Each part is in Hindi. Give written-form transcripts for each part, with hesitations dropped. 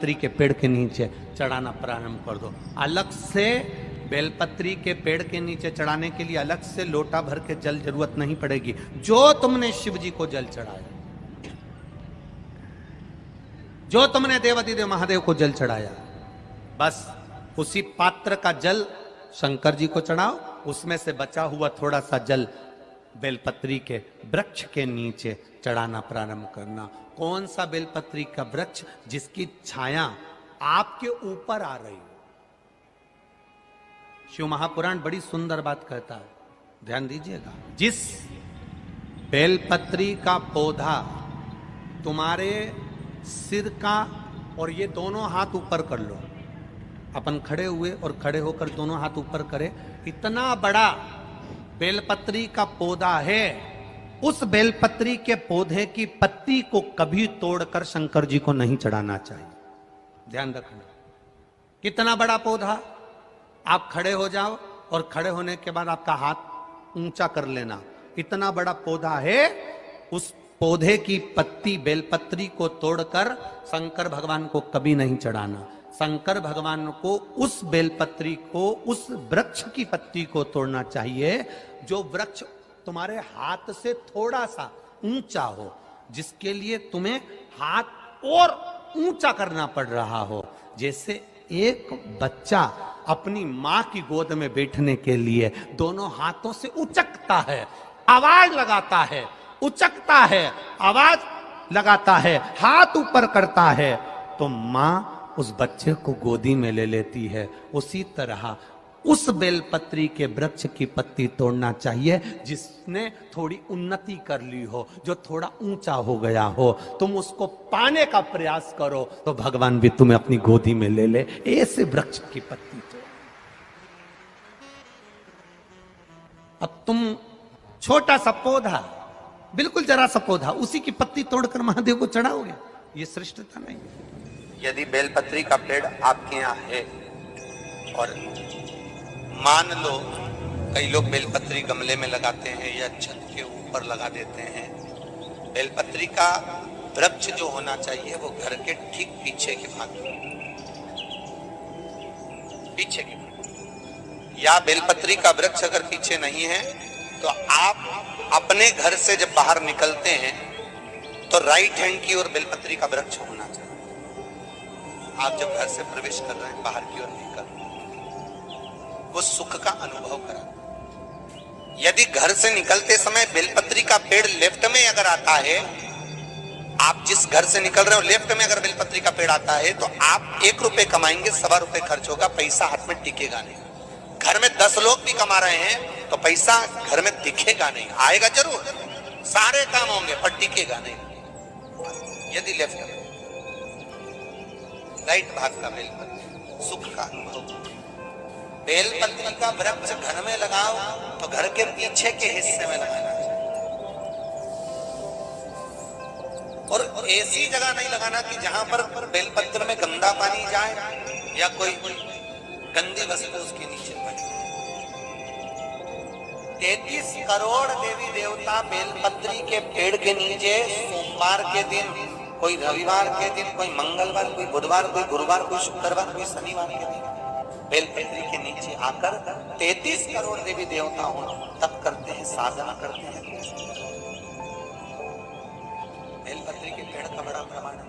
बेलपत्री के पेड़ के नीचे चढ़ाना प्रारंभ कर दो। अलग से बेलपत्री के पेड़ के नीचे चढ़ाने के लिए अलग से लोटा भर के जल जरूरत नहीं पड़ेगी। जो तुमने शिव जी को जल चढ़ाया, जो तुमने देवाधिदेव महादेव को जल चढ़ाया, बस उसी पात्र का जल शंकर जी को चढ़ाओ। उसमें से बचा हुआ थोड़ा सा जल बेलपत्री के वृक्ष के नीचे चढ़ाना प्रारंभ करना। कौन सा बेलपत्री का वृक्ष? जिसकी छाया आपके ऊपर आ रही हो। शिव महापुराण बड़ी सुंदर बात कहता है, ध्यान दीजिएगा। जिस बेलपत्री का पौधा तुम्हारे सिर का, और ये दोनों हाथ ऊपर कर लो, अपन खड़े हुए और खड़े होकर दोनों हाथ ऊपर करे, इतना बड़ा बेलपत्री का पौधा है। उस बेलपत्री के पौधे की पत्ती को कभी तोड़कर शंकर जी को नहीं चढ़ाना चाहिए। ध्यान रखना, कितना बड़ा पौधा। आप खड़े हो जाओ और खड़े होने के बाद आपका हाथ ऊंचा कर लेना। इतना बड़ा पौधा है, उस पौधे की पत्ती बेलपत्री को तोड़कर शंकर भगवान को कभी नहीं चढ़ाना। शंकर भगवान को उस बेलपत्री को, उस वृक्ष की पत्ती को तोड़ना चाहिए जो वृक्ष तुम्हारे हाथ से थोड़ा सा ऊंचा हो, जिसके लिए तुम्हें हाथ और ऊंचा करना पड़ रहा हो। जैसे एक बच्चा अपनी मां की गोद में बैठने के लिए दोनों हाथों से उचकता है, आवाज लगाता है, उचकता है, आवाज लगाता है, हाथ ऊपर करता है, तो मां उस बच्चे को गोदी में ले लेती है। उसी तरह उस बेलपत्री के वृक्ष की पत्ती तोड़ना चाहिए जिसने थोड़ी उन्नति कर ली हो, जो थोड़ा ऊंचा हो गया हो। तुम उसको पाने का प्रयास करो तो भगवान भी तुम्हें अपनी गोदी में ले ले। ऐसे वृक्ष की पत्ती तोड़। अब तुम छोटा सा पौधा, बिल्कुल जरा सा पौधा, उसी की पत्ती तोड़कर महादेव को चढ़ाओगे, ये श्रेष्ठता नहीं है। यदि बेलपत्री का पेड़ आपके यहाँ है और मान लो कई लोग बेलपत्री गमले में लगाते हैं या छत के ऊपर लगा देते हैं, बेलपत्री का वृक्ष जो होना चाहिए वो घर के ठीक पीछे के भाग में, पीछे के भाग। या बेलपत्री का वृक्ष अगर पीछे नहीं है तो आप अपने घर से जब बाहर निकलते हैं तो राइट हैंड की ओर बेलपत्री का वृक्ष होना चाहिए। आप जब घर से प्रवेश कर रहे हैं, बाहर की ओर निकल, वो सुख का अनुभव करा। यदि घर से निकलते समय बेलपत्री का पेड़ लेफ्ट में अगर आता है, आप जिस घर से निकल रहे हो लेफ्ट में अगर बेलपत्री का पेड़ आता है, तो आप 1 रुपए कमाएंगे, 1.25 रुपए खर्च होगा, पैसा हाथ में टिकेगा नहीं। घर में 10 लोग भी कमा रहे हैं तो पैसा घर में दिखेगा नहीं, आएगा जरूर, सारे काम होंगे पर टिकेगा नहीं। यदि लेफ्ट में, राइट भाग का बेलपत्री, सुख का अनुभव। बेलपत्री का वृक्ष घर में लगाओ तो घर के पीछे के हिस्से में लगाना चाहिए, और ऐसी जगह नहीं लगाना कि जहां पर बेलपत्र में गंदा पानी जाए या कोई गंदी वस्तु उसके नीचे पड़े। 33 करोड़ देवी देवता बेलपत्री के पेड़ के नीचे सोमवार के दिन, कोई रविवार के दिन, कोई मंगलवार, कोई बुधवार, कोई गुरुवार, कोई शुक्रवार, कोई शनिवार के दिन बेलपत्री के नीचे आकर 33 करोड़ देवी देवता हो तप करते हैं, साधना करते हैं। बेलपत्री के पेड़ का बड़ा प्रमाण है।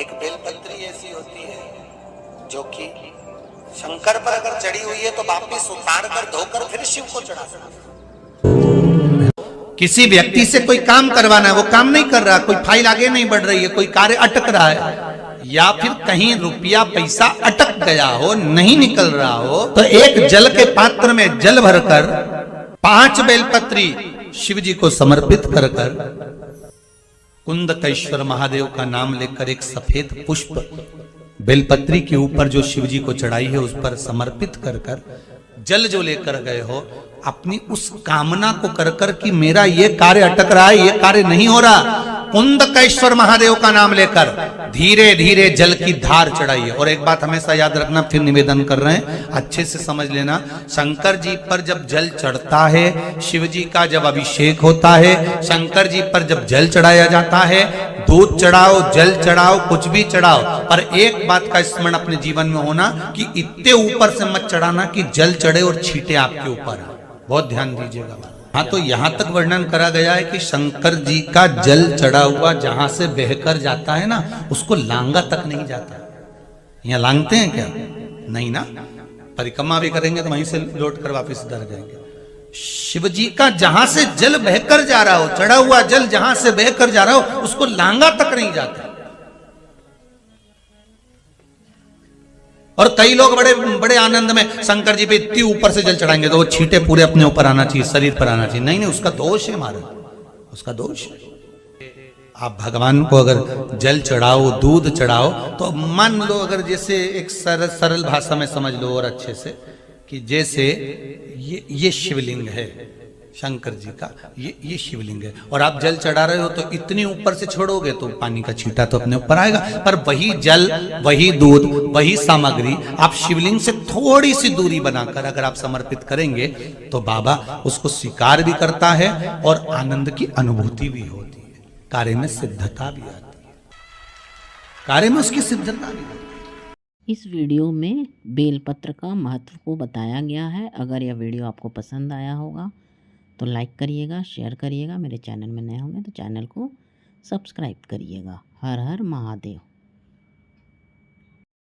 एक बेलपत्री ऐसी होती है जो कि शंकर पर अगर चढ़ी हुई है तो वापिस उतार कर धोकर फिर शिव को चढ़ा सकते। किसी व्यक्ति से कोई काम करवाना है, वो काम नहीं कर रहा, कोई फाइल आगे नहीं बढ़ रही है, कोई कार्य अटक रहा है, या फिर कहीं रुपया पैसा अटक गया हो, नहीं निकल रहा हो, तो एक जल के पात्र में जल भरकर 5 बेलपत्री शिव जी को समर्पित कर कुंदकेश्वर महादेव का नाम लेकर एक सफेद पुष्प बेलपत्री के ऊपर जो शिव जी को चढ़ाई है उस पर समर्पित कर जल जो लेकर गए हो, अपनी उस कामना को कर कि मेरा ये कार्य अटक रहा है, ये कार्य नहीं हो रहा, कुंदकेश्वर महादेव का नाम लेकर धीरे धीरे जल की धार चढ़ाइए। और एक बात हमेशा याद रखना, फिर निवेदन कर रहे हैं, अच्छे से समझ लेना। शंकर जी पर जब जल चढ़ता है, शिव जी का जब अभिषेक होता है, शंकर जी पर जब जल चढ़ाया जाता है, दूध चढ़ाओ, जल चढ़ाओ, कुछ भी चढ़ाओ, पर एक बात का स्मरण अपने जीवन में होना कि इतने ऊपर से मत चढ़ाना कि जल चढ़े और छींटे आपके ऊपर आए। बहुत ध्यान दीजिएगा। हाँ, तो यहां तक वर्णन करा गया है कि शंकर जी का जल चढ़ा हुआ जहां से बहकर जाता है ना, उसको लांगा तक नहीं जाता। यहाँ लांगते हैं क्या? नहीं ना, परिक्रमा भी करेंगे तो वहीं से लौट कर वापिस इधर जाएंगे। शिव जी का जहां से जल बहकर जा रहा हो, चढ़ा हुआ जल जहां से बहकर जा रहा हो, उसको लांगा तक नहीं जाता। और कई लोग बड़े बड़े आनंद में शंकर जी पे इतनी ऊपर से जल चढ़ाएंगे तो वो छींटे पूरे अपने ऊपर आना चाहिए, शरीर पर आना चाहिए। नहीं नहीं, उसका दोष है महाराज, उसका दोष है। आप भगवान को अगर जल चढ़ाओ, दूध चढ़ाओ, तो मान लो अगर जैसे एक सरल भाषा में समझ लो और अच्छे से, कि जैसे ये शिवलिंग है शंकर जी का, ये शिवलिंग है, और आप जल चढ़ा रहे हो तो इतनी ऊपर से छोड़ोगे तो पानी का छींटा तो अपने ऊपर आएगा, पर वही जल, वही दूध, वही सामग्री आप शिवलिंग से थोड़ी सी दूरी बनाकर अगर आप समर्पित करेंगे तो बाबा उसको स्वीकार भी करता है और आनंद की अनुभूति भी होती है, कार्य में सिद्धता भी आती है, कार्य में उसकी सिद्धता भी आती है। इस वीडियो में बेलपत्र का महत्व को बताया गया है। अगर यह वीडियो आपको पसंद आया होगा तो लाइक करिएगा, शेयर करिएगा। मेरे चैनल में नए होंगे तो चैनल को सब्सक्राइब करिएगा। हर हर महादेव।